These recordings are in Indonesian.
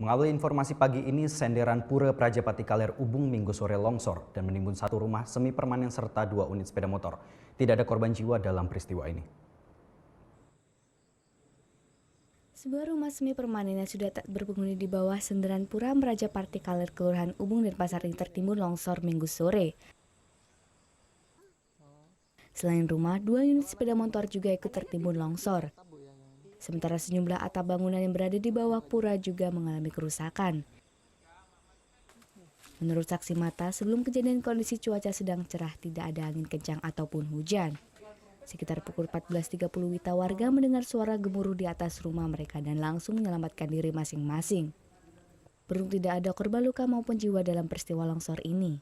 Mengawali informasi pagi ini, senderan Pura Prajapati Kaler Ubung Minggu sore longsor dan menimbun satu rumah semi permanen serta 2 unit sepeda motor. Tidak ada korban jiwa dalam peristiwa ini. Sebuah rumah semi permanen yang sudah tak berpenghuni di bawah senderan Pura Prajapati Kaler Kelurahan Ubung dan Pasar ini tertimbun longsor Minggu sore. Selain rumah, 2 unit sepeda motor juga ikut tertimbun longsor. Sementara sejumlah atap bangunan yang berada di bawah pura juga mengalami kerusakan. Menurut saksi mata, sebelum kejadian kondisi cuaca sedang cerah, tidak ada angin kencang ataupun hujan. Sekitar pukul 14.30 Wita warga mendengar suara gemuruh di atas rumah mereka dan langsung menyelamatkan diri masing-masing. Beruntung tidak ada korban luka maupun jiwa dalam peristiwa longsor ini.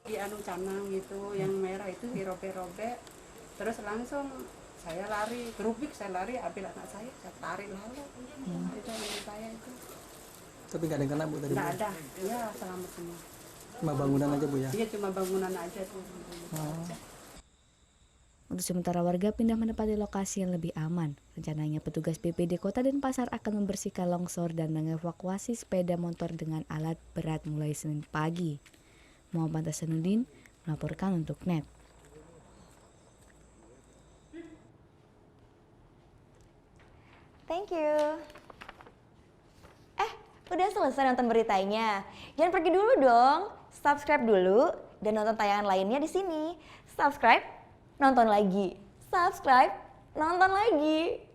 Di canang itu yang merah itu dirobek-robek, terus langsung saya lari, gerubik saya lari, ambil anak saya tarik lalu. Itu yang saya itu. Tapi nggak ada yang kena Bu tadi? Nggak ada, ya selamat semua. Cuma bangunan aja Bu ya? Iya cuma bangunan aja tuh. Untuk sementara warga pindah menempati lokasi yang lebih aman. Rencananya petugas BPD Kota dan Pasar akan membersihkan longsor dan mengevakuasi sepeda motor dengan alat berat mulai Senin pagi. Muhammad Hasanuddin melaporkan untuk NET. Thank you. Udah selesai nonton beritanya? Jangan pergi dulu dong. Subscribe dulu dan nonton tayangan lainnya di sini. Subscribe, nonton lagi. Subscribe, nonton lagi.